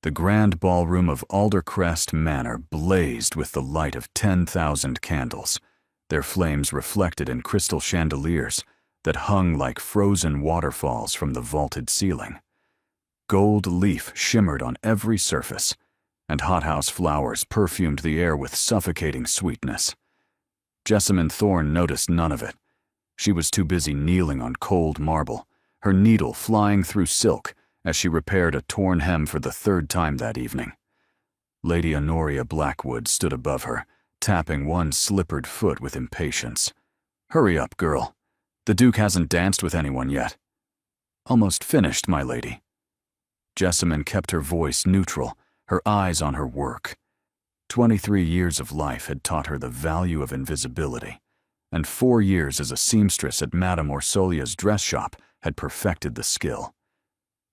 The grand ballroom of Aldercrest Manor blazed with the light of 10,000 candles, their flames reflected in crystal chandeliers that hung like frozen waterfalls from the vaulted ceiling. Gold leaf shimmered on every surface, and hothouse flowers perfumed the air with suffocating sweetness. Jessamine Thorne noticed none of it. She was too busy kneeling on cold marble, her needle flying through silk as she repaired a torn hem for the third time that evening. Lady Honoria Blackwood stood above her, tapping one slippered foot with impatience. "Hurry up, girl. The Duke hasn't danced with anyone yet." "Almost finished, my lady." Jessamine kept her voice neutral, her eyes on her work. 23 years of life had taught her the value of invisibility, and 4 years as a seamstress at Madame Orsolia's dress shop had perfected the skill.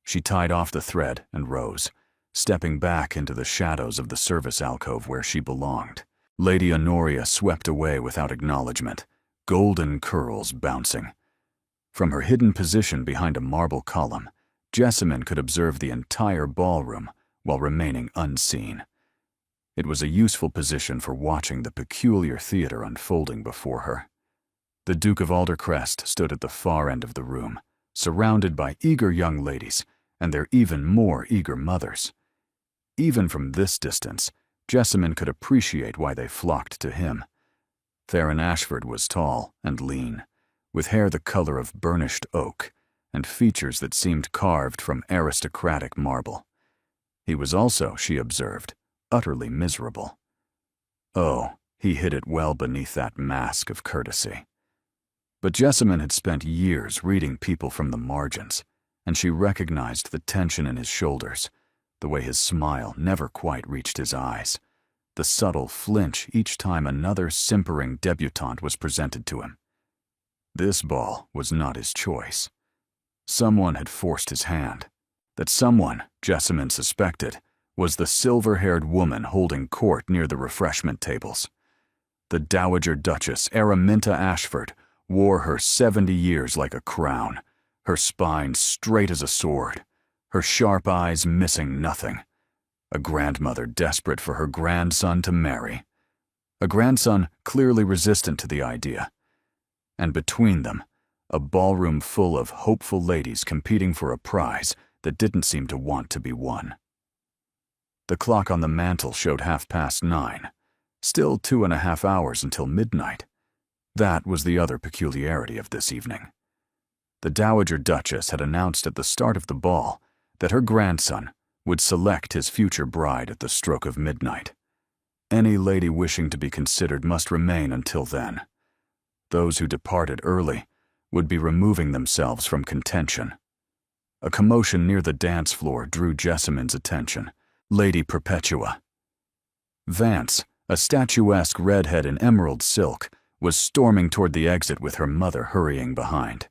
She tied off the thread and rose, stepping back into the shadows of the service alcove where she belonged. Lady Honoria swept away without acknowledgement, golden curls bouncing. From her hidden position behind a marble column, Jessamine could observe the entire ballroom while remaining unseen. It was a useful position for watching the peculiar theater unfolding before her. The Duke of Aldercrest stood at the far end of the room, surrounded by eager young ladies and their even more eager mothers. Even from this distance, Jessamine could appreciate why they flocked to him. Theron Ashford was tall and lean, with hair the color of burnished oak and features that seemed carved from aristocratic marble. He was also, she observed, utterly miserable. Oh, he hid it well beneath that mask of courtesy. But Jessamine had spent years reading people from the margins, and she recognized the tension in his shoulders, the way his smile never quite reached his eyes, the subtle flinch each time another simpering debutante was presented to him. This ball was not his choice. Someone had forced his hand. That someone, Jessamine suspected, was the silver-haired woman holding court near the refreshment tables. The Dowager Duchess Araminta Ashford wore her 70 years like a crown, her spine straight as a sword, her sharp eyes missing nothing. A grandmother desperate for her grandson to marry. A grandson clearly resistant to the idea. And between them, a ballroom full of hopeful ladies competing for a prize that didn't seem to want to be won. The clock on the mantel showed 9:30, still 2.5 hours until midnight. That was the other peculiarity of this evening. The Dowager Duchess had announced at the start of the ball that her grandson would select his future bride at the stroke of midnight. Any lady wishing to be considered must remain until then. Those who departed early would be removing themselves from contention. A commotion near the dance floor drew Jessamine's attention. Lady Perpetua. Vance, a statuesque redhead in emerald silk, was storming toward the exit with her mother hurrying behind.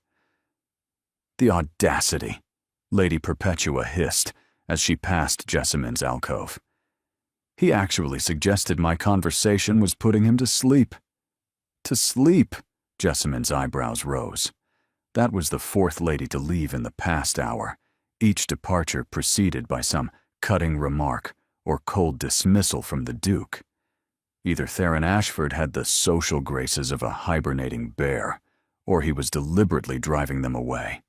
"The audacity," Lady Perpetua hissed as she passed Jessamine's alcove. "He actually suggested my conversation was putting him to sleep." To sleep? Jessamine's eyebrows rose. That was the fourth lady to leave in the past hour, each departure preceded by some cutting remark or cold dismissal from the Duke. Either Theron Ashford had the social graces of a hibernating bear, or he was deliberately driving them away.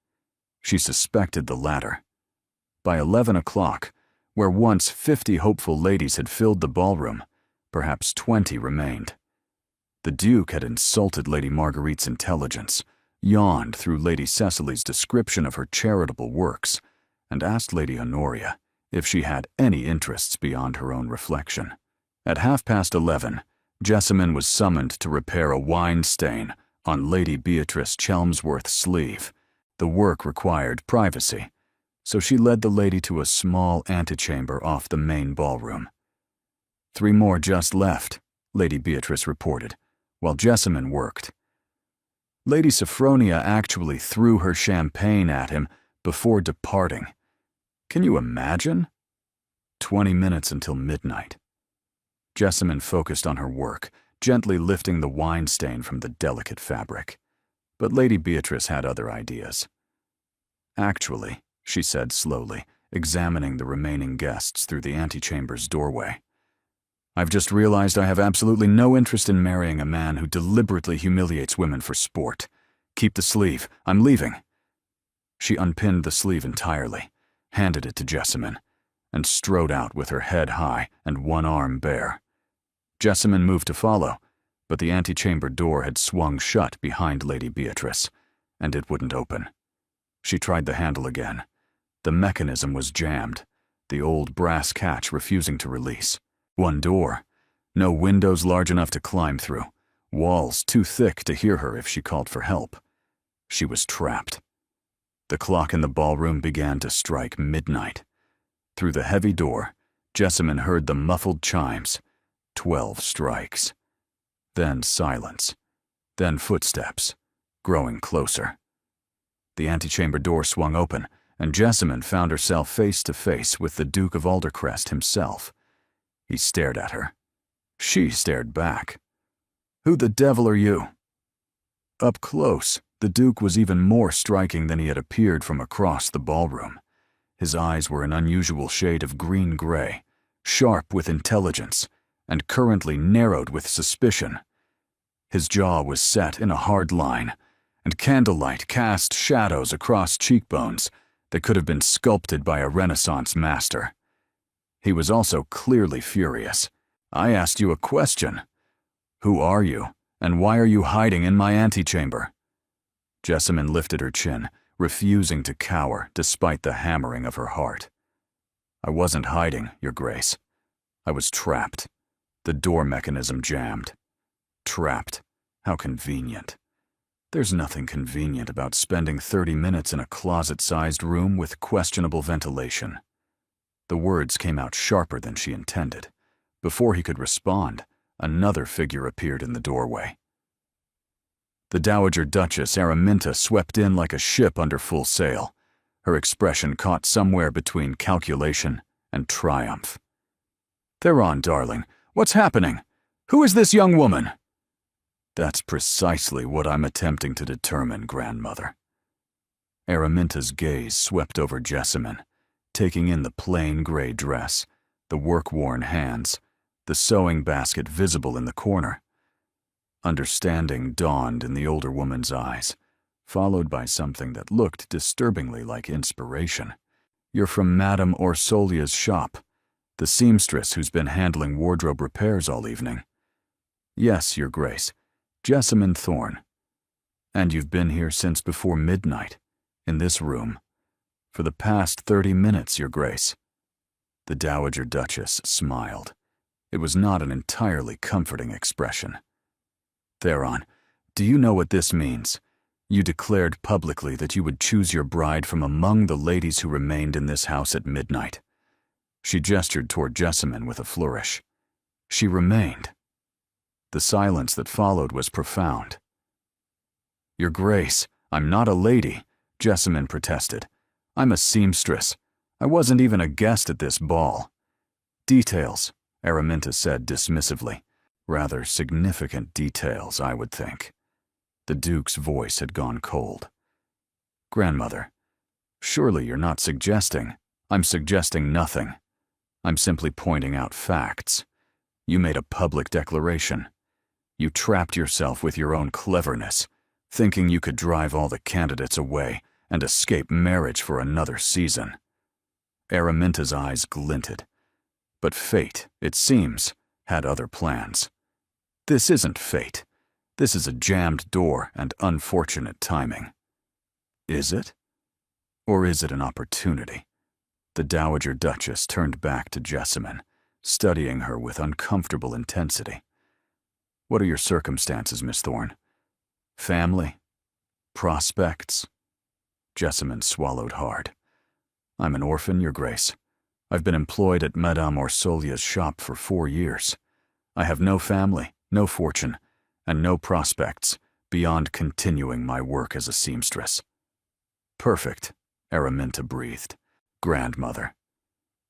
She suspected the latter. By 11 o'clock, where once 50 hopeful ladies had filled the ballroom, perhaps 20 remained. The Duke had insulted Lady Marguerite's intelligence, yawned through Lady Cecily's description of her charitable works, and asked Lady Honoria if she had any interests beyond her own reflection. At 11:30, Jessamine was summoned to repair a wine stain on Lady Beatrice Chelmsworth's sleeve. The work required privacy, so she led the lady to a small antechamber off the main ballroom. 3 more just left, Lady Beatrice reported, while Jessamine worked. Lady Sophronia actually threw her champagne at him before departing. Can you imagine? 20 minutes until midnight. Jessamine focused on her work, gently lifting the wine stain from the delicate fabric. But Lady Beatrice had other ideas. Actually, she said slowly, examining the remaining guests through the antechamber's doorway. "I've just realized I have absolutely no interest in marrying a man who deliberately humiliates women for sport. Keep the sleeve. I'm leaving." She unpinned the sleeve entirely, handed it to Jessamine, and strode out with her head high and one arm bare. Jessamine moved to follow, but the antechamber door had swung shut behind Lady Beatrice, and it wouldn't open. She tried the handle again. The mechanism was jammed, the old brass catch refusing to release. One door. No windows large enough to climb through. Walls too thick to hear her if she called for help. She was trapped. The clock in the ballroom began to strike midnight. Through the heavy door, Jessamine heard the muffled chimes. 12 strikes. Then silence. Then footsteps, growing closer. The antechamber door swung open, and Jessamine found herself face to face with the Duke of Aldercrest himself. He stared at her. She stared back. "Who the devil are you?" Up close, the Duke was even more striking than he had appeared from across the ballroom. His eyes were an unusual shade of green-gray, sharp with intelligence, and currently narrowed with suspicion. His jaw was set in a hard line, and candlelight cast shadows across cheekbones that could have been sculpted by a Renaissance master. He was also clearly furious. "I asked you a question. Who are you, and why are you hiding in my antechamber?" Jessamine lifted her chin, refusing to cower despite the hammering of her heart. "I wasn't hiding, Your Grace. I was trapped. The door mechanism jammed. Trapped. How convenient. There's nothing convenient about spending 30 minutes in a closet-sized room with questionable ventilation." The words came out sharper than she intended. Before he could respond, another figure appeared in the doorway. The Dowager Duchess Araminta swept in like a ship under full sail, her expression caught somewhere between calculation and triumph. "Theron, darling, what's happening? Who is this young woman?" "That's precisely what I'm attempting to determine, grandmother." Araminta's gaze swept over Jessamine, taking in the plain gray dress, the work-worn hands, the sewing basket visible in the corner. Understanding dawned in the older woman's eyes, followed by something that looked disturbingly like inspiration. "You're from Madame Orsolia's shop, the seamstress who's been handling wardrobe repairs all evening." "Yes, Your Grace, Jessamine Thorne. And you've been here since before midnight, in this room. For the past 30 minutes, Your Grace." The Dowager Duchess smiled. It was not an entirely comforting expression. "Theron, do you know what this means? You declared publicly that you would choose your bride from among the ladies who remained in this house at midnight." She gestured toward Jessamine with a flourish. She remained. The silence that followed was profound. "Your Grace, I'm not a lady," Jessamine protested. "I'm a seamstress. I wasn't even a guest at this ball." "Details," Araminta said dismissively. "Rather significant details, I would think." The Duke's voice had gone cold. "Grandmother, surely you're not suggesting—" "I'm suggesting nothing. I'm simply pointing out facts. You made a public declaration. You trapped yourself with your own cleverness, thinking you could drive all the candidates away and escape marriage for another season." Araminta's eyes glinted. But fate, it seems, had other plans. "This isn't fate. This is a jammed door and unfortunate timing." "Is it? Or is it an opportunity?" The Dowager Duchess turned back to Jessamine, studying her with uncomfortable intensity. "What are your circumstances, Miss Thorne? Family? Prospects?" Jessamine swallowed hard. "I'm an orphan, Your Grace. I've been employed at Madame Orsolia's shop for 4 years. I have no family, no fortune, and no prospects beyond continuing my work as a seamstress." "Perfect," Araminta breathed. "Grandmother.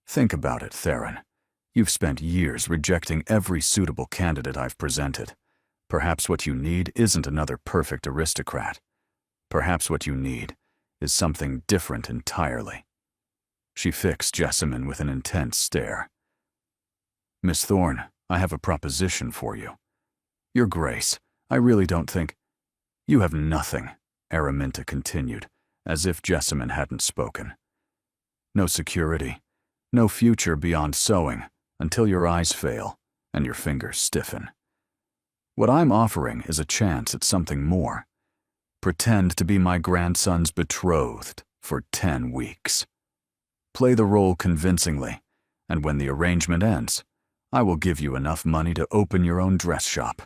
Think about it, Theron. You've spent years rejecting every suitable candidate I've presented. Perhaps what you need isn't another perfect aristocrat. Perhaps what you need is something different entirely." She fixed Jessamine with an intense stare. "Miss Thorne, I have a proposition for you. Your Grace, I really don't think—" "You have nothing," Araminta continued, as if Jessamine hadn't spoken. "No security, no future beyond sewing, until your eyes fail and your fingers stiffen. What I'm offering is a chance at something more. Pretend to be my grandson's betrothed for 10 weeks. Play the role convincingly, and when the arrangement ends, I will give you enough money to open your own dress shop,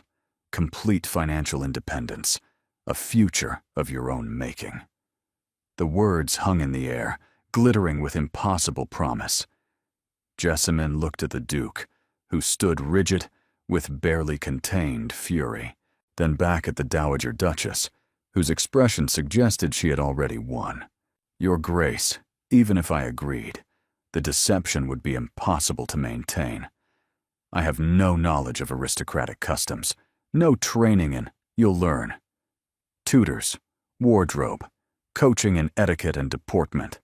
complete financial independence, a future of your own making." The words hung in the air, glittering with impossible promise. Jessamine looked at the Duke, who stood rigid, with barely contained fury, then back at the Dowager Duchess, whose expression suggested she had already won. "Your Grace, even if I agreed, the deception would be impossible to maintain. I have no knowledge of aristocratic customs, no training in, you'll learn, tutors, wardrobe, coaching in etiquette and deportment."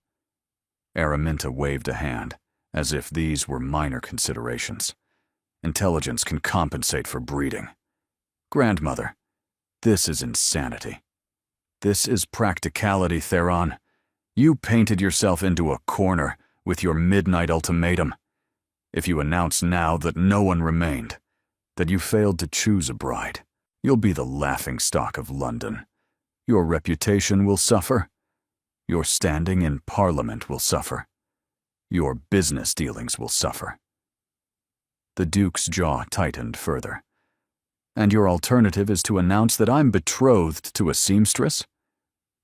Araminta waved a hand, as if these were minor considerations. "Intelligence can compensate for breeding. Grandmother, this is insanity. This is practicality, Theron. You painted yourself into a corner with your midnight ultimatum. If you announce now that no one remained, that you failed to choose a bride, you'll be the laughingstock of London. Your reputation will suffer. Your standing in Parliament will suffer. Your business dealings will suffer." The Duke's jaw tightened further. "And your alternative is to announce that I'm betrothed to a seamstress?"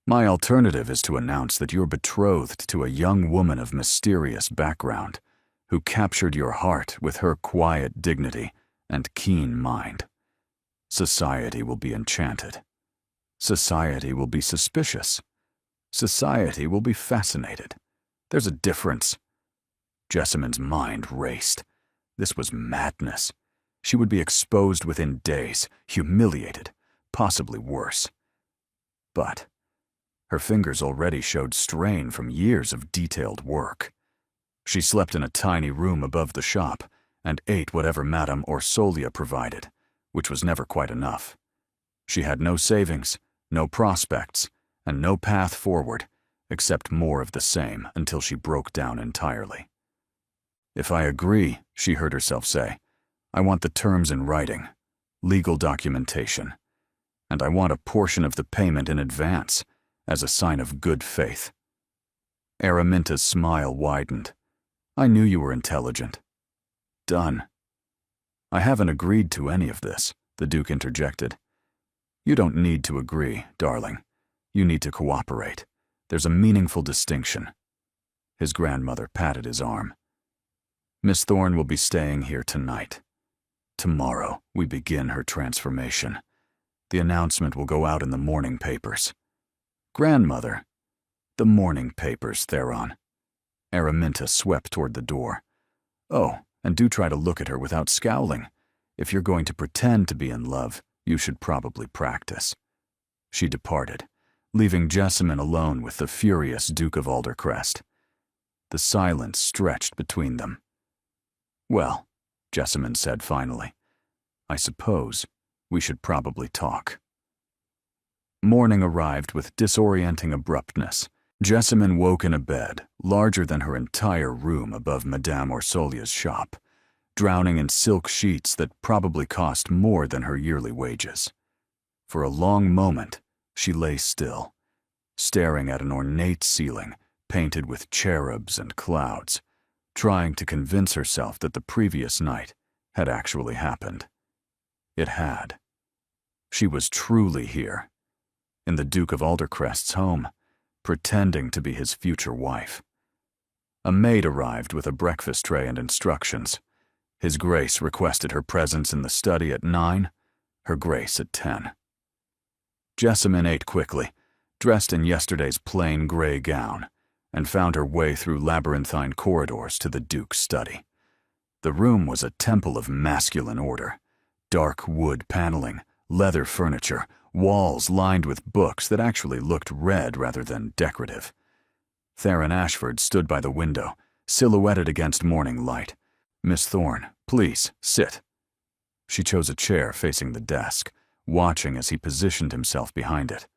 "My alternative is to announce that you're betrothed to a young woman of mysterious background, who captured your heart with her quiet dignity and keen mind. Society will be enchanted. Society will be suspicious. Society will be fascinated. There's a difference." Jessamine's mind raced. This was madness. She would be exposed within days, humiliated, possibly worse. But her fingers already showed strain from years of detailed work. She slept in a tiny room above the shop and ate whatever Madame Orsolia provided, which was never quite enough. She had no savings, no prospects, and no path forward, except more of the same until she broke down entirely. "If I agree," she heard herself say, "I want the terms in writing, legal documentation, and I want a portion of the payment in advance as a sign of good faith." Araminta's smile widened. "I knew you were intelligent." "Done." "I haven't agreed to any of this," the Duke interjected. "You don't need to agree, darling. You need to cooperate. There's a meaningful distinction." His grandmother patted his arm. "Miss Thorne will be staying here tonight. Tomorrow, we begin her transformation. The announcement will go out in the morning papers." "Grandmother." "The morning papers, Theron." Araminta swept toward the door. "Oh, and do try to look at her without scowling. If you're going to pretend to be in love, you should probably practice." She departed, leaving Jessamine alone with the furious Duke of Aldercrest. The silence stretched between them. "Well," Jessamine said finally, "I suppose we should probably talk." Morning arrived with disorienting abruptness. Jessamine woke in a bed larger than her entire room above Madame Orsolia's shop, drowning in silk sheets that probably cost more than her yearly wages. For a long moment, she lay still, staring at an ornate ceiling painted with cherubs and clouds, trying to convince herself that the previous night had actually happened. It had. She was truly here, in the Duke of Aldercrest's home, pretending to be his future wife. A maid arrived with a breakfast tray and instructions. His Grace requested her presence in the study at 9, Her Grace at 10. Jessamine ate quickly, dressed in yesterday's plain gray gown, and found her way through labyrinthine corridors to the Duke's study. The room was a temple of masculine order. Dark wood paneling, leather furniture, walls lined with books that actually looked read rather than decorative. Theron Ashford stood by the window, silhouetted against morning light. "Miss Thorne, please, sit." She chose a chair facing the desk, watching as he positioned himself behind it.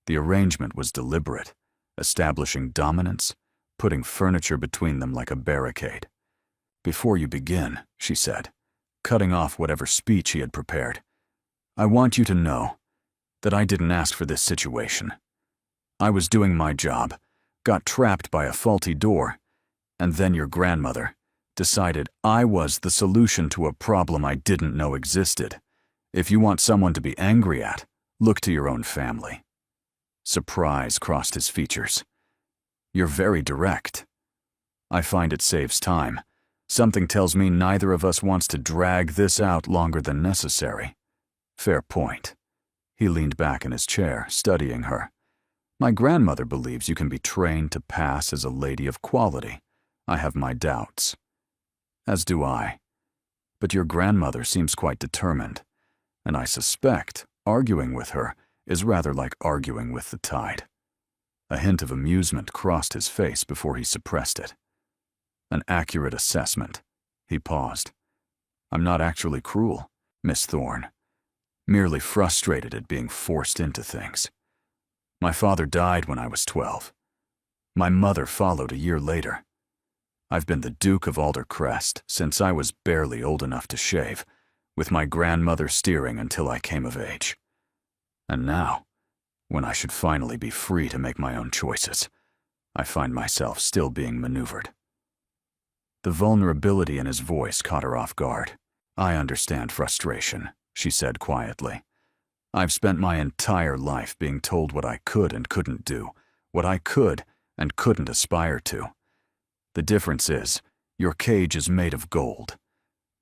The arrangement was deliberate, establishing dominance, putting furniture between them like a barricade. "Before you begin," she said, cutting off whatever speech he had prepared, "I want you to know that I didn't ask for this situation. I was doing my job, got trapped by a faulty door, and then your grandmother decided I was the solution to a problem I didn't know existed. If you want someone to be angry at, look to your own family." Surprise crossed his features. "You're very direct. I find it saves time. Something tells me neither of us wants to drag this out longer than necessary." "Fair point." He leaned back in his chair, studying her. "My grandmother believes you can be trained to pass as a lady of quality. I have my doubts." "As do I. But your grandmother seems quite determined, and I suspect arguing with her is rather like arguing with the tide." A hint of amusement crossed his face before he suppressed it. "An accurate assessment." He paused. "I'm not actually cruel, Miss Thorne. Merely frustrated at being forced into things. My father died when I was 12. My mother followed a year later. I've been the Duke of Aldercrest since I was barely old enough to shave, with my grandmother steering until I came of age. And now, when I should finally be free to make my own choices, I find myself still being maneuvered." The vulnerability in his voice caught her off guard. "I understand frustration," she said quietly. "I've spent my entire life being told what I could and couldn't do, what I could and couldn't aspire to. The difference is, your cage is made of gold.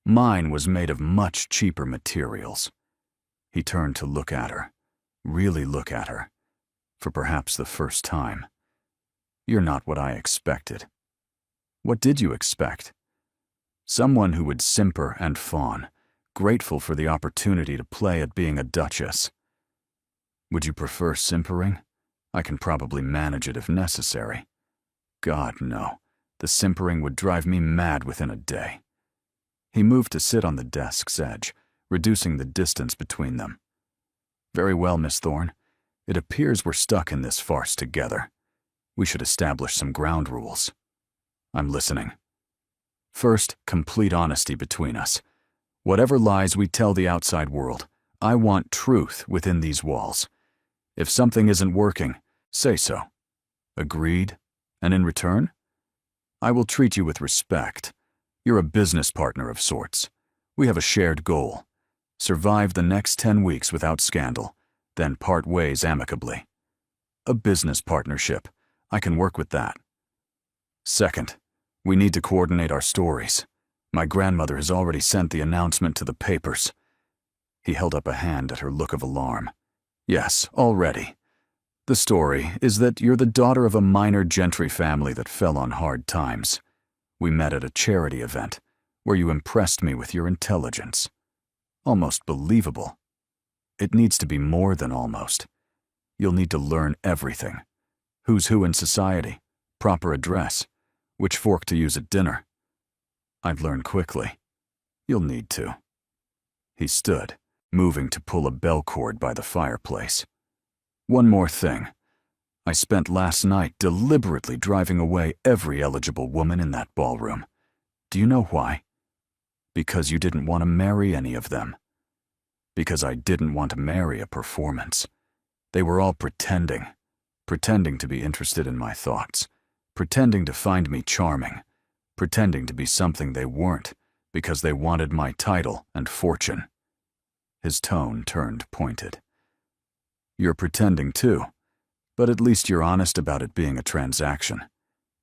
Mine was made of much cheaper materials." He turned to look at her, really look at her, for perhaps the first time. "You're not what I expected." "What did you expect?" "Someone who would simper and fawn, grateful for the opportunity to play at being a duchess." "Would you prefer simpering? I can probably manage it if necessary." "God, no. The simpering would drive me mad within a day." He moved to sit on the desk's edge, reducing the distance between them. "Very well, Miss Thorne. It appears we're stuck in this farce together. We should establish some ground rules." "I'm listening." "First, complete honesty between us. Whatever lies we tell the outside world, I want truth within these walls. If something isn't working, say so. Agreed? And in return? I will treat you with respect. You're a business partner of sorts. We have a shared goal. Survive the next 10 weeks without scandal, then part ways amicably. A business partnership. I can work with that. Second, we need to coordinate our stories. My grandmother has already sent the announcement to the papers." He held up a hand at her look of alarm. "Yes, already. The story is that you're the daughter of a minor gentry family that fell on hard times. We met at a charity event, where you impressed me with your intelligence. Almost believable. It needs to be more than almost. You'll need to learn everything. Who's who in society, proper address, which fork to use at dinner. I'd learn quickly. You'll need to." He stood, moving to pull a bell cord by the fireplace. "One more thing. I spent last night deliberately driving away every eligible woman in that ballroom. Do you know why? Because you didn't want to marry any of them. Because I didn't want to marry a performance. They were all pretending to be interested in my thoughts, pretending to find me charming, pretending to be something they weren't because they wanted my title and fortune." His tone turned pointed. "You're pretending too, but at least you're honest about it being a transaction.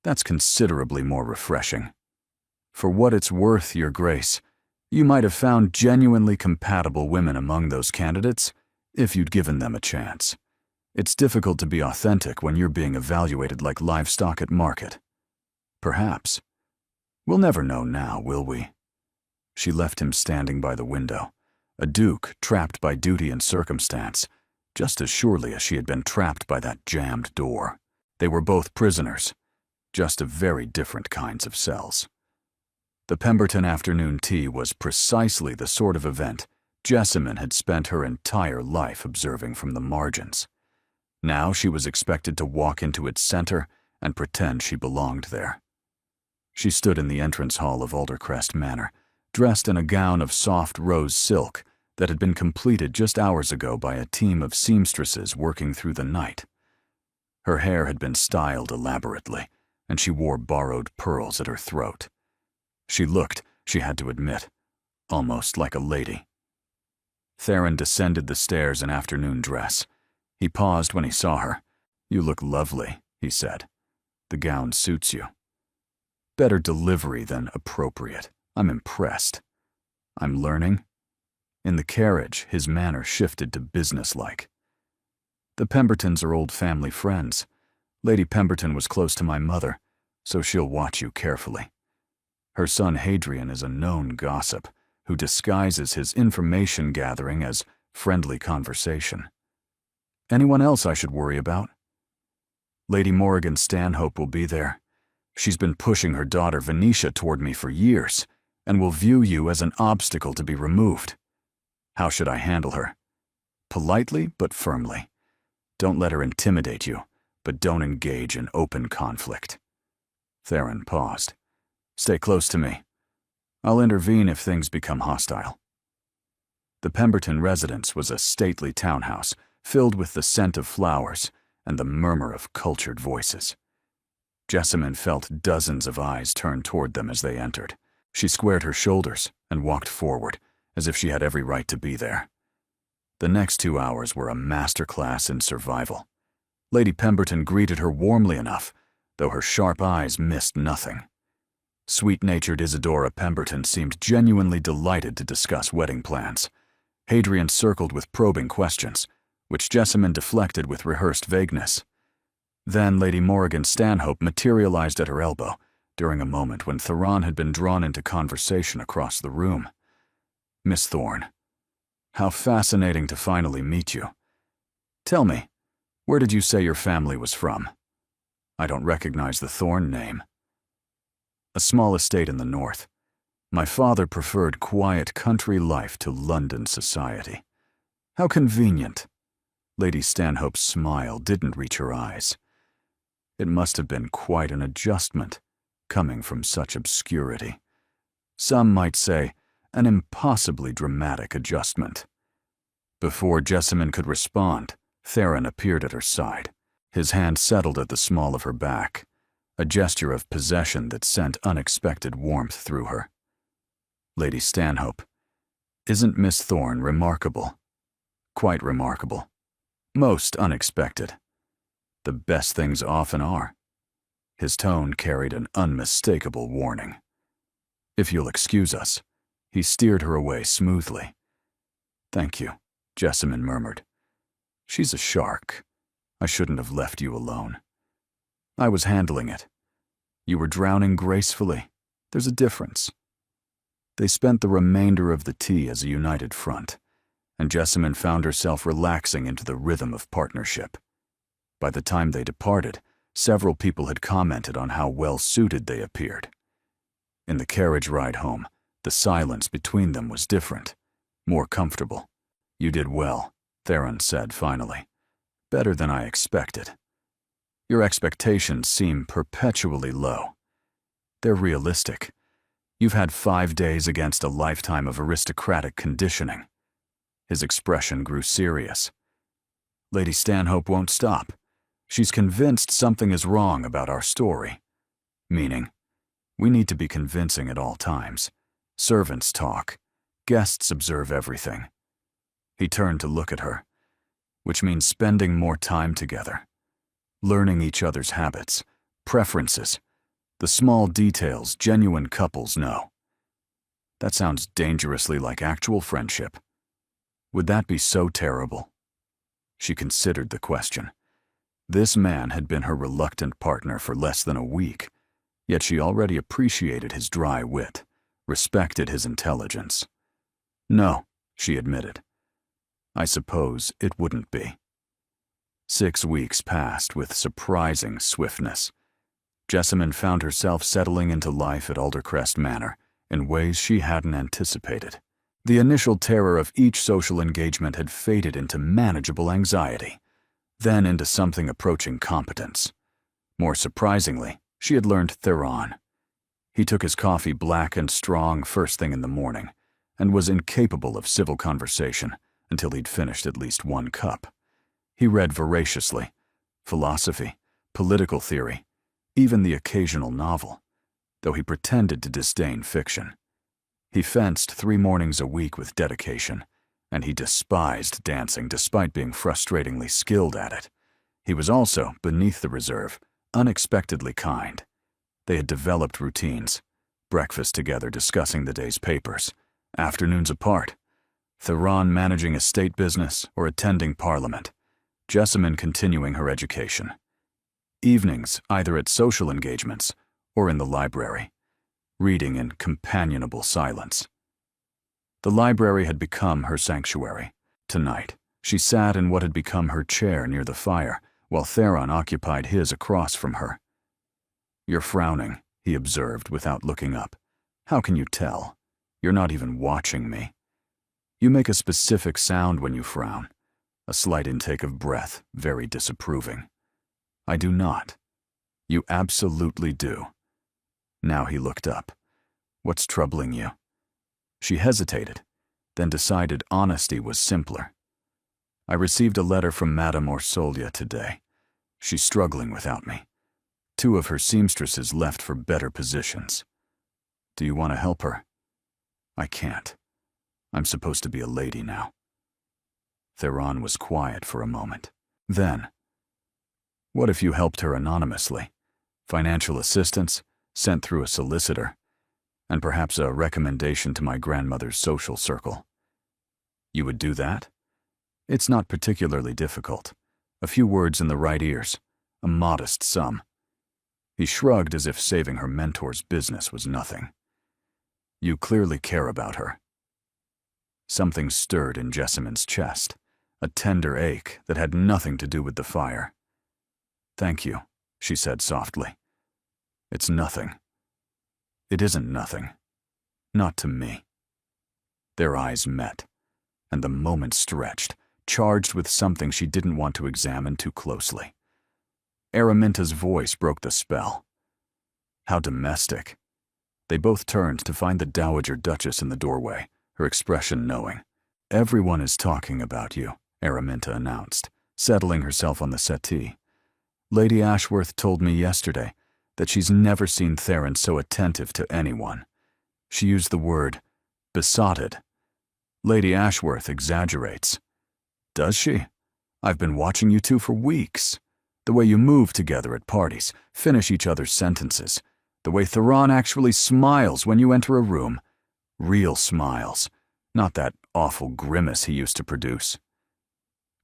That's considerably more refreshing. For what it's worth, Your Grace, you might have found genuinely compatible women among those candidates if you'd given them a chance. It's difficult to be authentic when you're being evaluated like livestock at market. Perhaps. We'll never know now, will we?" She left him standing by the window, a duke trapped by duty and circumstance, just as surely as she had been trapped by that jammed door. They were both prisoners, just of very different kinds of cells. The Pemberton afternoon tea was precisely the sort of event Jessamine had spent her entire life observing from the margins. Now she was expected to walk into its center and pretend she belonged there. She stood in the entrance hall of Aldercrest Manor, dressed in a gown of soft rose silk that had been completed just hours ago by a team of seamstresses working through the night. Her hair had been styled elaborately, and she wore borrowed pearls at her throat. She looked, she had to admit, almost like a lady. Theron descended the stairs in afternoon dress. He paused when he saw her. "You look lovely," he said. "The gown suits you." "Better delivery than appropriate. I'm impressed." "I'm learning." In the carriage, his manner shifted to businesslike. "The Pembertons are old family friends. Lady Pemberton was close to my mother, so she'll watch you carefully. Her son Hadrian is a known gossip who disguises his information gathering as friendly conversation. Anyone else I should worry about?" "Lady Morrigan Stanhope will be there. She's been pushing her daughter Venetia toward me for years, and will view you as an obstacle to be removed. How should I handle her?" "Politely, but firmly. Don't let her intimidate you, but don't engage in open conflict." Theron paused. "Stay close to me. I'll intervene if things become hostile." The Pemberton residence was a stately townhouse filled with the scent of flowers and the murmur of cultured voices. Jessamine felt dozens of eyes turn toward them as they entered. She squared her shoulders and walked forward, as if she had every right to be there. The next 2 hours were a masterclass in survival. Lady Pemberton greeted her warmly enough, though her sharp eyes missed nothing. Sweet-natured Isadora Pemberton seemed genuinely delighted to discuss wedding plans. Hadrian circled with probing questions, which Jessamine deflected with rehearsed vagueness. Then Lady Morrigan Stanhope materialized at her elbow during a moment when Theron had been drawn into conversation across the room. "Miss Thorne, how fascinating to finally meet you. Tell me, where did you say your family was from? I don't recognize the Thorne name." "A small estate in the north. My father preferred quiet country life to London society." "How convenient." Lady Stanhope's smile didn't reach her eyes. It must have been quite an adjustment, coming from such obscurity. Some might say an impossibly dramatic adjustment. Before Jessamine could respond, Theron appeared at her side. His hand settled at the small of her back, a gesture of possession that sent unexpected warmth through her. "Lady Stanhope, isn't Miss Thorne remarkable? Quite remarkable. Most unexpected. The best things often are." His tone carried an unmistakable warning. "If you'll excuse us." He steered her away smoothly. "Thank you," Jessamine murmured. "She's a shark. I shouldn't have left you alone." "I was handling it. You were drowning gracefully. There's a difference." They spent the remainder of the tea as a united front, and Jessamine found herself relaxing into the rhythm of partnership. By the time they departed, several people had commented on how well-suited they appeared. In the carriage ride home, the silence between them was different, more comfortable. "You did well," Theron said finally. "Better than I expected. Your expectations seem perpetually low. They're realistic. You've had 5 days against a lifetime of aristocratic conditioning." His expression grew serious. "Lady Stanhope won't stop. She's convinced something is wrong about our story. Meaning, we need to be convincing at all times. Servants talk. Guests observe everything." He turned to look at her, "Which means spending more time together. Learning each other's habits, preferences, the small details genuine couples know." "That sounds dangerously like actual friendship. Would that be so terrible?" She considered the question. This man had been her reluctant partner for less than a week, yet she already appreciated his dry wit, respected his intelligence. "No," she admitted. "I suppose it wouldn't be." 6 weeks passed with surprising swiftness. Jessamine found herself settling into life at Aldercrest Manor in ways she hadn't anticipated. The initial terror of each social engagement had faded into manageable anxiety, then into something approaching competence. More surprisingly, she had learned Theron. He took his coffee black and strong first thing in the morning, and was incapable of civil conversation until he'd finished at least one cup. He read voraciously, philosophy, political theory, even the occasional novel, though he pretended to disdain fiction. He fenced 3 mornings a week with dedication, and he despised dancing despite being frustratingly skilled at it. He was also, beneath the reserve, unexpectedly kind. They had developed routines, breakfast together discussing the day's papers, afternoons apart, Theron managing a state business or attending Parliament, Jessamine continuing her education. Evenings either at social engagements or in the library, reading in companionable silence. The library had become her sanctuary. Tonight, she sat in what had become her chair near the fire, while Theron occupied his across from her. "You're frowning," he observed without looking up. "How can you tell? You're not even watching me. You make a specific sound when you frown, a slight intake of breath, very disapproving. I do not. You absolutely do." Now he looked up. "What's troubling you?" She hesitated, then decided honesty was simpler. "I received a letter from Madame Orsolya today. She's struggling without me. 2 of her seamstresses left for better positions. Do you want to help her?" "I can't. I'm supposed to be a lady now." Theron was quiet for a moment. Then, "What if you helped her anonymously? Financial assistance, sent through a solicitor, and perhaps a recommendation to my grandmother's social circle. You would do that? It's not particularly difficult. A few words in the right ears, a modest sum." He shrugged as if saving her mentor's business was nothing. "You clearly care about her." Something stirred in Jessamine's chest, a tender ache that had nothing to do with the fire. "Thank you," she said softly. "It's nothing. It isn't nothing. Not to me." Their eyes met, and the moment stretched, charged with something she didn't want to examine too closely. Araminta's voice broke the spell. How domestic. They both turned to find the Dowager Duchess in the doorway, her expression knowing. "Everyone is talking about you," Araminta announced, settling herself on the settee. "Lady Ashworth told me yesterday that she's never seen Theron so attentive to anyone. She used the word besotted. Lady Ashworth exaggerates." "Does she? I've been watching you 2 for weeks. The way you move together at parties, finish each other's sentences, the way Theron actually smiles when you enter a room. Real smiles, not that awful grimace he used to produce."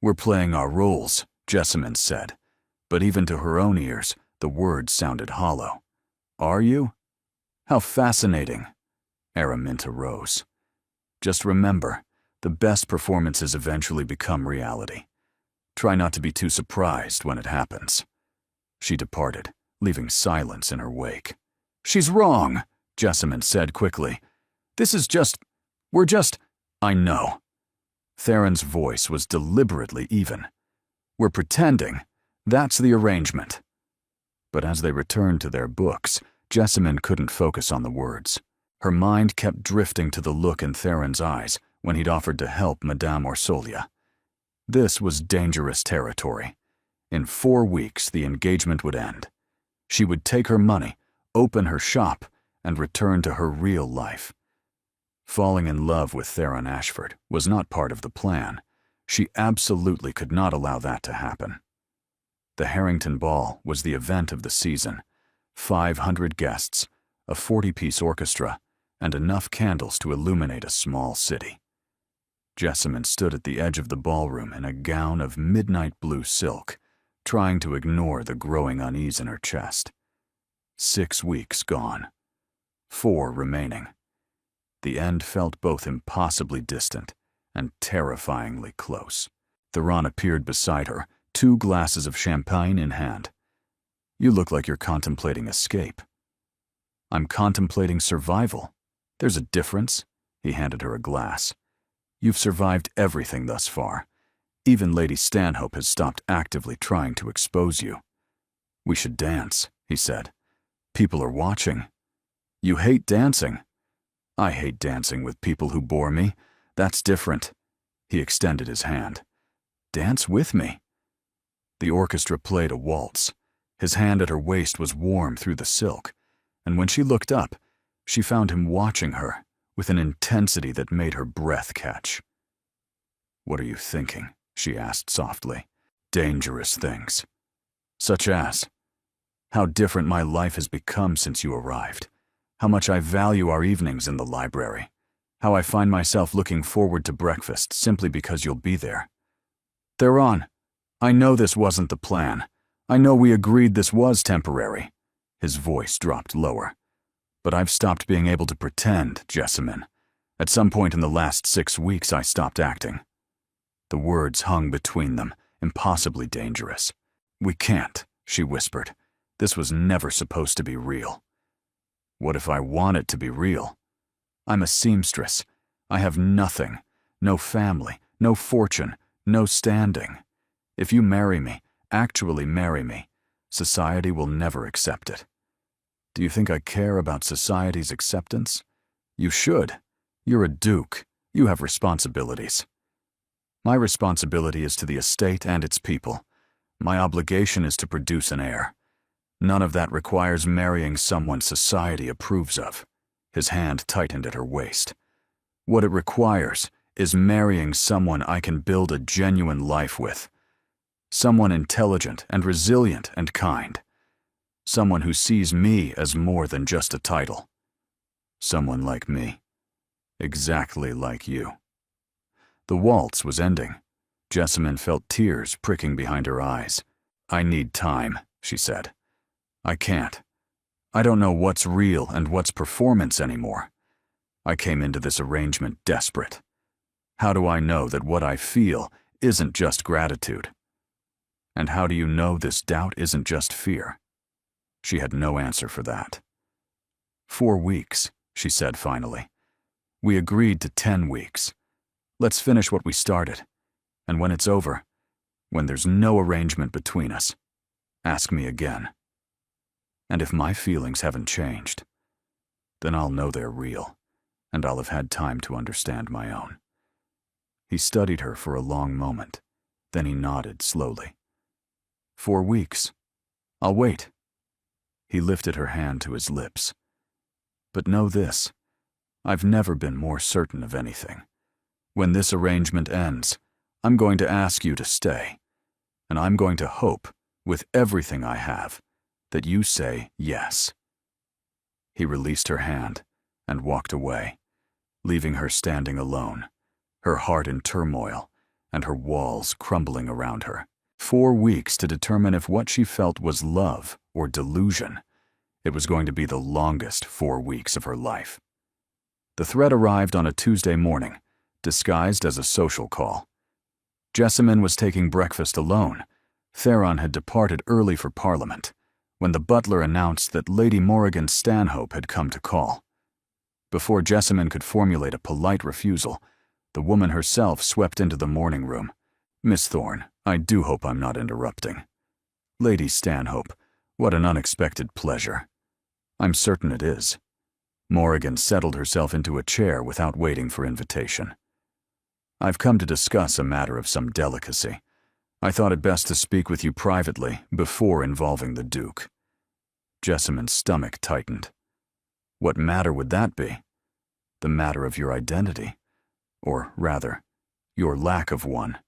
"We're playing our roles," Jessamine said, but even to her own ears, the words sounded hollow. "Are you? How fascinating." Araminta rose. "Just remember, the best performances eventually become reality. Try not to be too surprised when it happens." She departed, leaving silence in her wake. "She's wrong," Jessamine said quickly. We're just, "I know." Theron's voice was deliberately even. "We're pretending. That's the arrangement." But as they returned to their books, Jessamine couldn't focus on the words. Her mind kept drifting to the look in Theron's eyes when he'd offered to help Madame Orsolya. This was dangerous territory. In 4 weeks, the engagement would end. She would take her money, open her shop, and return to her real life. Falling in love with Theron Ashford was not part of the plan. She absolutely could not allow that to happen. The Harrington Ball was the event of the season. 500 guests, a 40-piece orchestra, and enough candles to illuminate a small city. Jessamine stood at the edge of the ballroom in a gown of midnight blue silk, trying to ignore the growing unease in her chest. 6 weeks gone. 4 remaining. The end felt both impossibly distant and terrifyingly close. Theron appeared beside her, 2 glasses of champagne in hand. You look like you're contemplating escape." "I'm contemplating survival. There's a difference." He handed her a glass. "You've survived everything thus far. Even Lady Stanhope has stopped actively trying to expose you." "We should dance," he said. "People are watching." "You hate dancing." "I hate dancing with people who bore me. That's different." He extended his hand. "Dance with me." The orchestra played a waltz. His hand at her waist was warm through the silk, and when she looked up, she found him watching her with an intensity that made her breath catch. "What are you thinking?" she asked softly. "Dangerous things. Such as, how different my life has become since you arrived, how much I value our evenings in the library, how I find myself looking forward to breakfast simply because you'll be there. They're on. I know this wasn't the plan. I know we agreed this was temporary." His voice dropped lower. "But I've stopped being able to pretend, Jessamine. At some point in the last 6 weeks, I stopped acting." The words hung between them, impossibly dangerous. "We can't," she whispered. "This was never supposed to be real." "What if I want it to be real? I'm a seamstress. I have nothing, no family, no fortune, no standing. If you marry me, actually marry me, society will never accept it. Do you think I care about society's acceptance? You should. You're a duke. You have responsibilities. My responsibility is to the estate and its people. My obligation is to produce an heir. None of that requires marrying someone society approves of." His hand tightened at her waist. "What it requires is marrying someone I can build a genuine life with. Someone intelligent and resilient and kind. Someone who sees me as more than just a title. Someone like me. Exactly like you." The waltz was ending. Jessamine felt tears pricking behind her eyes. "I need time," she said. "I can't. I don't know what's real and what's performance anymore. I came into this arrangement desperate. How do I know that what I feel isn't just gratitude? And how do you know this doubt isn't just fear?" She had no answer for that. 4 weeks, she said finally. "We agreed to 10 weeks. Let's finish what we started. And when it's over, when there's no arrangement between us, ask me again. And if my feelings haven't changed, then I'll know they're real, and I'll have had time to understand my own." He studied her for a long moment, then he nodded slowly. 4 weeks. I'll wait." He lifted her hand to his lips. "But know this, I've never been more certain of anything. When this arrangement ends, I'm going to ask you to stay, and I'm going to hope, with everything I have, that you say yes." He released her hand and walked away, leaving her standing alone, her heart in turmoil and her walls crumbling around her. 4 weeks to determine if what she felt was love or delusion. It was going to be the longest 4 weeks of her life. The threat arrived on a Tuesday morning, disguised as a social call. Jessamine was taking breakfast alone. Theron had departed early for Parliament, when the butler announced that Lady Morrigan Stanhope had come to call. Before Jessamine could formulate a polite refusal, the woman herself swept into the morning room. "Miss Thorne, I do hope I'm not interrupting." "Lady Stanhope, what an unexpected pleasure." "I'm certain it is." Morrigan settled herself into a chair without waiting for invitation. "I've come to discuss a matter of some delicacy. I thought it best to speak with you privately before involving the Duke." Jessamine's stomach tightened. What matter would that be? The matter of your identity, or rather, your lack of one.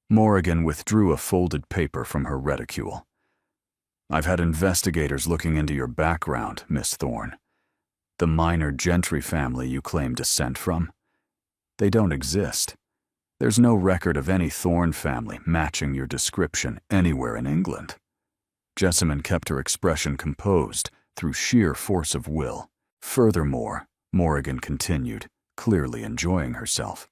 Morrigan withdrew a folded paper from her reticule. "I've had investigators looking into your background, Miss Thorne. The minor gentry family you claim descent from. They don't exist. There's no record of any Thorne family matching your description anywhere in England." Jessamine kept her expression composed through sheer force of will. "Furthermore," Morrigan continued, clearly enjoying herself,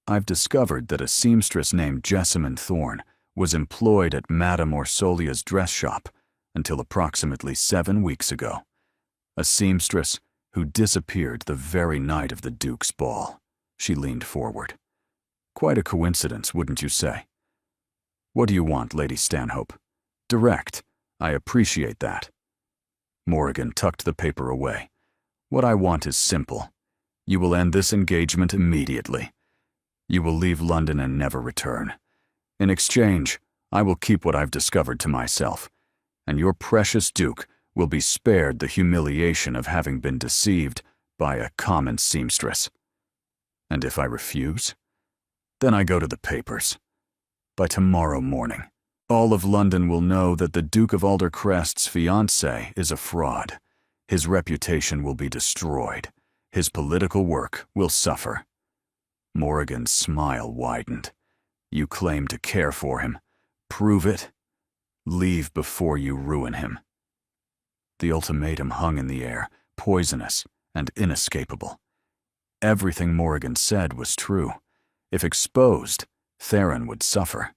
"I've discovered that a seamstress named Jessamine Thorne was employed at Madame Orsolia's dress shop until approximately 7 weeks ago. A seamstress who disappeared the very night of the Duke's ball. She leaned forward. Quite a coincidence, wouldn't you say? What do you want, Lady Stanhope? Direct. I appreciate that. Morrigan tucked the paper away. What I want is simple. You will end this engagement immediately. You will leave London and never return. In exchange, I will keep what I've discovered to myself, and your precious Duke will be spared the humiliation of having been deceived by a common seamstress. And if I refuse, then I go to the papers. By tomorrow morning, all of London will know that the Duke of Aldercrest's fiancée is a fraud. His reputation will be destroyed. His political work will suffer. Morrigan's smile widened. You claim to care for him. Prove it. Leave before you ruin him. The ultimatum hung in the air, poisonous and inescapable. Everything Morrigan said was true. If exposed, Theron would suffer.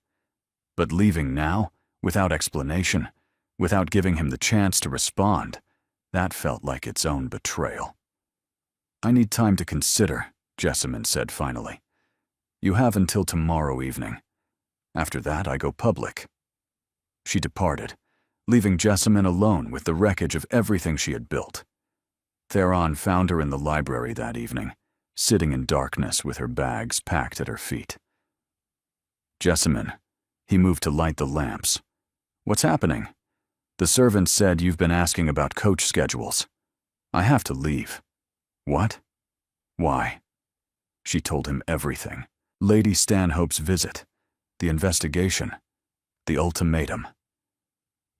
But leaving now, without explanation, without giving him the chance to respond, that felt like its own betrayal. I need time to consider, Jessamine said finally. You have until tomorrow evening. After that, I go public. She departed, leaving Jessamine alone with the wreckage of everything she had built. Theron found her in the library that evening, sitting in darkness with her bags packed at her feet. Jessamine, he moved to light the lamps. What's happening? The servant said you've been asking about coach schedules. I have to leave. What? Why? She told him everything. Lady Stanhope's visit, the investigation, the ultimatum.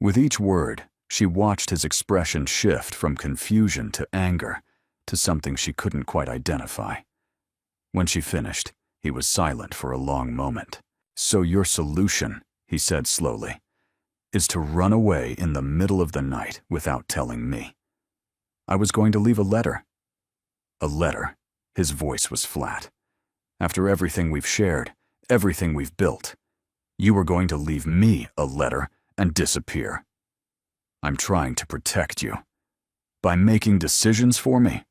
With each word, she watched his expression shift from confusion to anger to something she couldn't quite identify. When she finished, he was silent for a long moment. So your solution, he said slowly, is to run away in the middle of the night without telling me. I was going to leave a letter. A letter. His voice was flat. After everything we've shared, everything we've built, you were going to leave me a letter and disappear. I'm trying to protect you. By making decisions for me.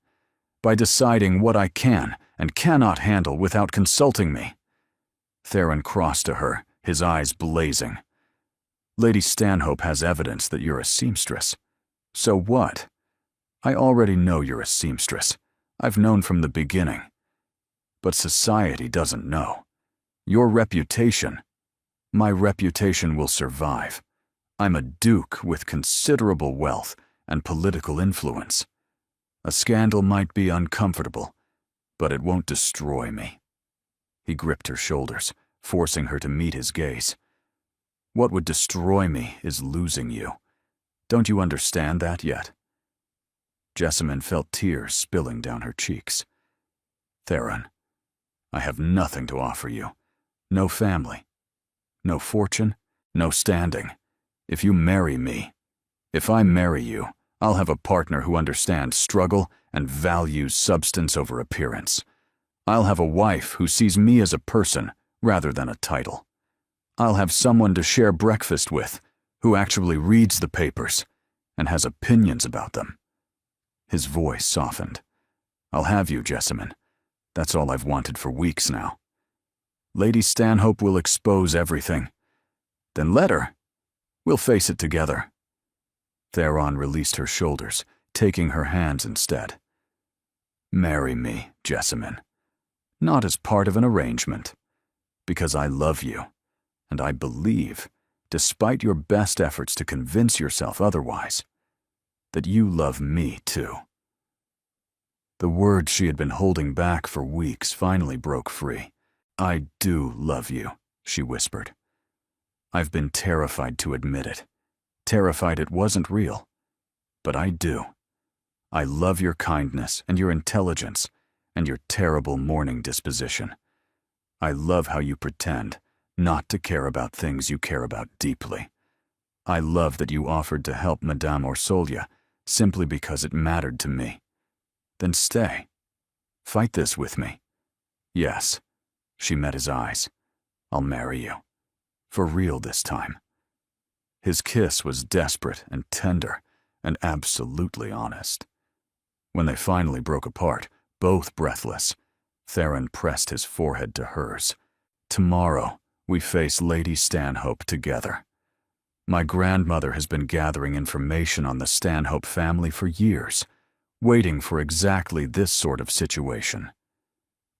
By deciding what I can and cannot handle without consulting me. Theron crossed to her, his eyes blazing. Lady Stanhope has evidence that you're a seamstress. So what? I already know you're a seamstress. I've known from the beginning. But society doesn't know. Your reputation, my reputation will survive. I'm a duke with considerable wealth and political influence. A scandal might be uncomfortable, but it won't destroy me. He gripped her shoulders, forcing her to meet his gaze. What would destroy me is losing you. Don't you understand that yet? Jessamine felt tears spilling down her cheeks. Theron, I have nothing to offer you. No family. No fortune. No standing. If you marry me, if I marry you, I'll have a partner who understands struggle and values substance over appearance. I'll have a wife who sees me as a person rather than a title. I'll have someone to share breakfast with who actually reads the papers and has opinions about them. His voice softened. I'll have you, Jessamine. That's all I've wanted for weeks now. Lady Stanhope will expose everything. Then let her. We'll face it together. Theron released her shoulders, taking her hands instead. Marry me, Jessamine. Not as part of an arrangement. Because I love you, and I believe, despite your best efforts to convince yourself otherwise, that you love me too. The words she had been holding back for weeks finally broke free. I do love you, she whispered. I've been terrified to admit it. Terrified it wasn't real. But I do. I love your kindness and your intelligence and your terrible morning disposition. I love how you pretend not to care about things you care about deeply. I love that you offered to help Madame Orsolya simply because it mattered to me. Then stay. Fight this with me. Yes. She met his eyes. I'll marry you. For real this time. His kiss was desperate and tender and absolutely honest. When they finally broke apart, both breathless, Theron pressed his forehead to hers. "Tomorrow, we face Lady Stanhope together. My grandmother has been gathering information on the Stanhope family for years, waiting for exactly this sort of situation.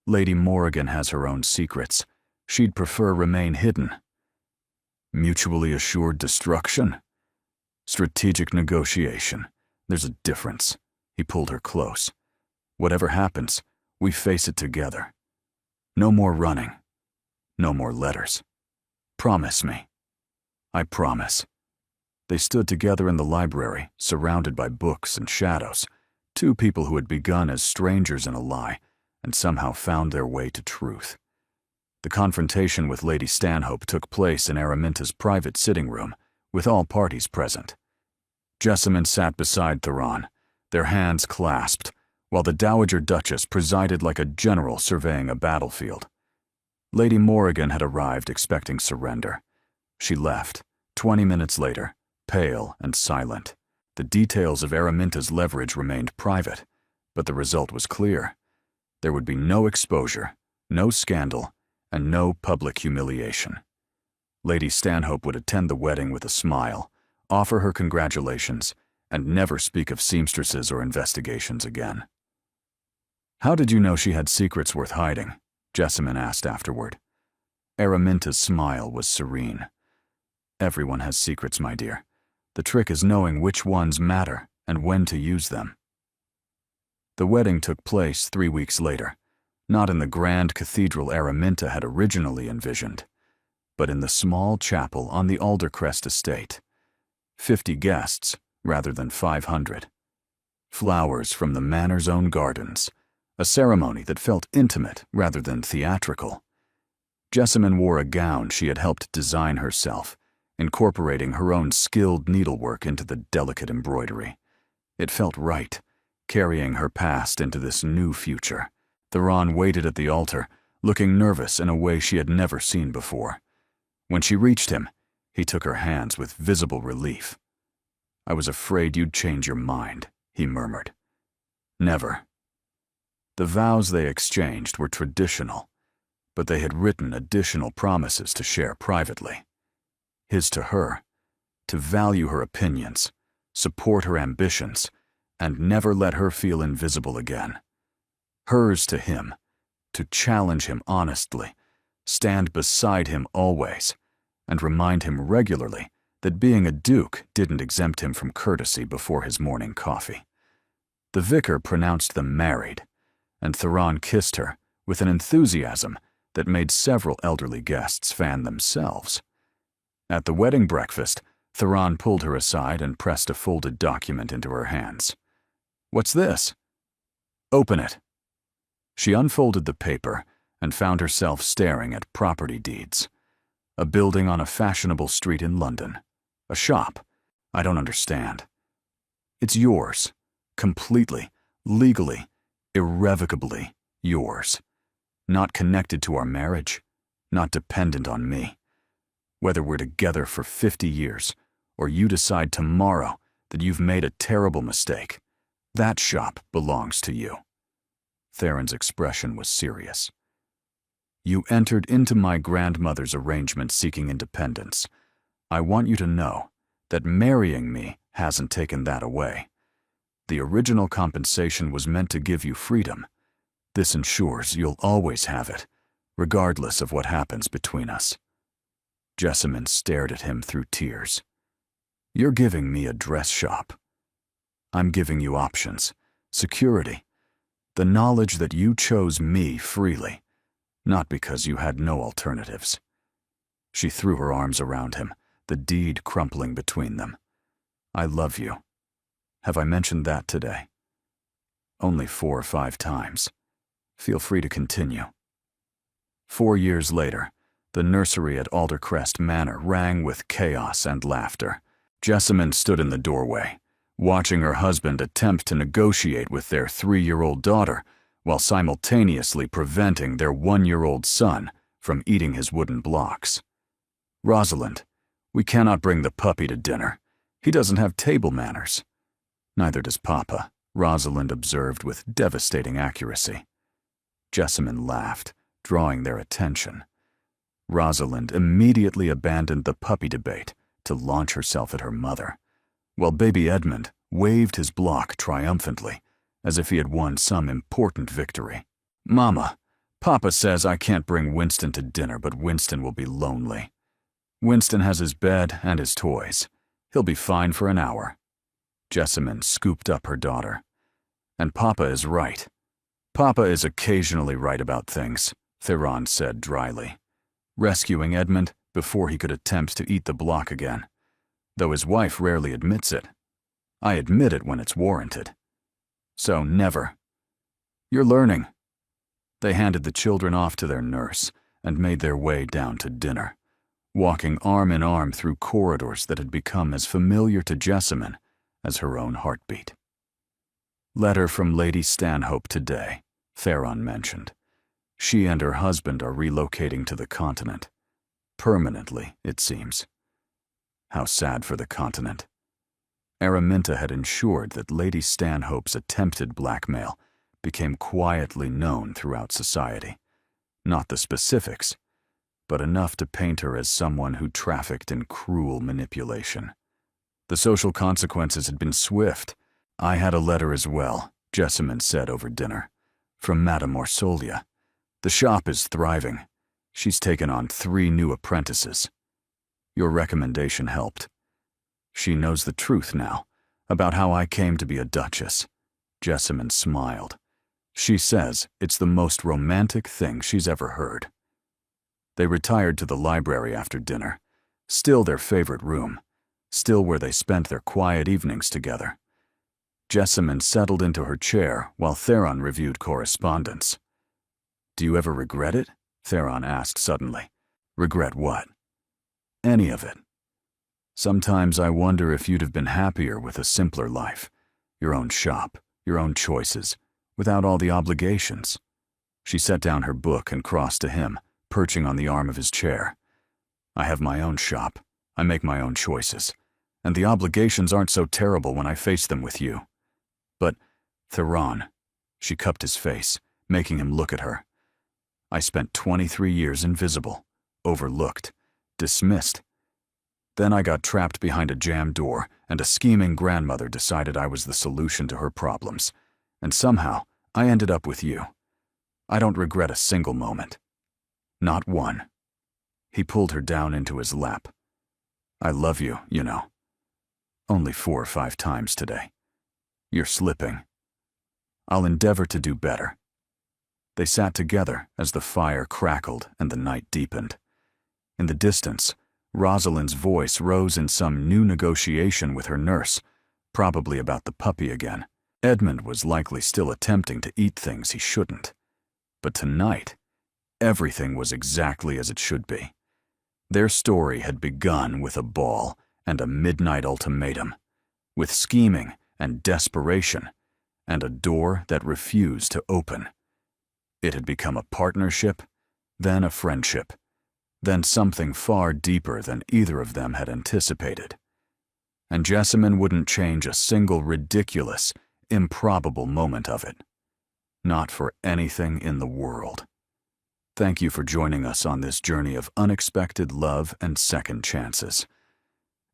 Lady Morrigan has her own secrets. She'd prefer remain hidden. Mutually assured destruction? Strategic negotiation. There's a difference." He pulled her close. "Whatever happens, we face it together. No more running. No more letters. Promise me." "I promise." They stood together in the library, surrounded by books and shadows, two people who had begun as strangers in a lie and somehow found their way to truth. The confrontation with Lady Stanhope took place in Araminta's private sitting room, with all parties present. Jessamine sat beside Theron, their hands clasped, while the Dowager Duchess presided like a general surveying a battlefield. Lady Morrigan had arrived expecting surrender. She left, 20 minutes later, pale and silent. The details of Araminta's leverage remained private, but the result was clear. There would be no exposure, no scandal, and no public humiliation. Lady Stanhope would attend the wedding with a smile, offer her congratulations, and never speak of seamstresses or investigations again. "How did you know she had secrets worth hiding?" Jessamine asked afterward. Araminta's smile was serene. "Everyone has secrets, my dear. The trick is knowing which ones matter and when to use them." The wedding took place 3 weeks later, not in the grand cathedral Araminta had originally envisioned, but in the small chapel on the Aldercrest estate. 50 guests rather than 500. Flowers from the manor's own gardens, a ceremony that felt intimate rather than theatrical. Jessamine wore a gown she had helped design herself, incorporating her own skilled needlework into the delicate embroidery. It felt right, carrying her past into this new future. Theron waited at the altar, looking nervous in a way she had never seen before. When she reached him, he took her hands with visible relief. "I was afraid you'd change your mind," he murmured. "Never." The vows they exchanged were traditional, but they had written additional promises to share privately. His to her, to value her opinions, support her ambitions, and never let her feel invisible again. Hers to him, to challenge him honestly, stand beside him always, and remind him regularly that being a duke didn't exempt him from courtesy before his morning coffee. The vicar pronounced them married, and Theron kissed her with an enthusiasm that made several elderly guests fan themselves. At the wedding breakfast, Theron pulled her aside and pressed a folded document into her hands. "What's this?" "Open it." She unfolded the paper and found herself staring at property deeds. A building on a fashionable street in London. A shop. "I don't understand." "It's yours. Completely, legally, irrevocably yours. Not connected to our marriage, not dependent on me. Whether we're together for 50 years, or you decide tomorrow that you've made a terrible mistake, that shop belongs to you." Theron's expression was serious. "You entered into my grandmother's arrangement seeking independence. I want you to know that marrying me hasn't taken that away. The original compensation was meant to give you freedom. This ensures you'll always have it, regardless of what happens between us." Jessamine stared at him through tears. "You're giving me a dress shop. I'm giving you options, security, the knowledge that you chose me freely, not because you had no alternatives." She threw her arms around him, the deed crumpling between them. "I love you. Have I mentioned that today?" "Only 4 or 5 times. Feel free to continue." 4 years later, the nursery at Aldercrest Manor rang with chaos and laughter. Jessamine stood in the doorway, watching her husband attempt to negotiate with their 3-year-old daughter while simultaneously preventing their 1-year-old son from eating his wooden blocks. "Rosalind, We cannot bring the puppy to dinner. He doesn't have table manners. Neither does Papa, Rosalind observed with devastating accuracy. Jessamine laughed, drawing their attention. Rosalind immediately abandoned the puppy debate to launch herself at her mother, while baby Edmund waved his block triumphantly, as if he had won some important victory. "Mama, Papa says I can't bring Winston to dinner, but Winston will be lonely. Winston has his bed and his toys. He'll be fine for an hour." Jessamine scooped up her daughter. "And Papa is right." "Papa is occasionally right about things," Theron said dryly, rescuing Edmund before he could attempt to eat the block again, though his wife rarely admits it. I admit it when it's warranted. So never. "You're learning." They handed the children off to their nurse and made their way down to dinner, walking arm in arm through corridors that had become as familiar to Jessamine as her own heartbeat. "Letter from Lady Stanhope today," Theron mentioned. "She and her husband are relocating to the continent. Permanently, it seems." How sad for the continent. Araminta had ensured that Lady Stanhope's attempted blackmail became quietly known throughout society. Not the specifics, but enough to paint her as someone who trafficked in cruel manipulation. The social consequences had been swift. "I had a letter as well," Jessamine said over dinner, "from Madame Orsolia. The shop is thriving. She's taken on 3 new apprentices. Your recommendation helped. She knows the truth now about how I came to be a duchess." Jessamine smiled. "She says it's the most romantic thing she's ever heard." They retired to the library after dinner, still their favorite room, still where they spent their quiet evenings together. Jessamine settled into her chair while Theron reviewed correspondence. "Do you ever regret it?" Theron asked suddenly. "Regret what?" "Any of it. Sometimes I wonder if you'd have been happier with a simpler life, your own shop, your own choices, without all the obligations." She set down her book and crossed to him, perching on the arm of his chair. "I have my own shop. I make my own choices. And the obligations aren't so terrible when I face them with you. But, Theron," she cupped his face, making him look at her. "I spent 23 years invisible, overlooked, dismissed. Then I got trapped behind a jammed door, and a scheming grandmother decided I was the solution to her problems. And somehow, I ended up with you. I don't regret a single moment. Not one." He pulled her down into his lap. "I love you, you know. Only 4 or 5 times today. You're slipping. I'll endeavor to do better." They sat together as the fire crackled and the night deepened. In the distance, Rosalind's voice rose in some new negotiation with her nurse, probably about the puppy again. Edmund was likely still attempting to eat things he shouldn't. But tonight, everything was exactly as it should be. Their story had begun with a ball and a midnight ultimatum, with scheming and desperation, and a door that refused to open. It had become a partnership, then a friendship, then something far deeper than either of them had anticipated. And Jessamine wouldn't change a single ridiculous, improbable moment of it. Not for anything in the world. Thank you for joining us on this journey of unexpected love and second chances.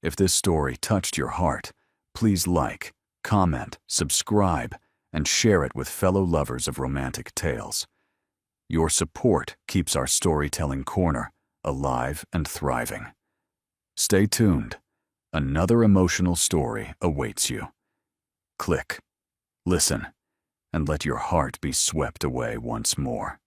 If this story touched your heart, please like, comment, subscribe, and share it with fellow lovers of romantic tales. Your support keeps our storytelling corner alive and thriving. Stay tuned. Another emotional story awaits you. Click, listen, and let your heart be swept away once more.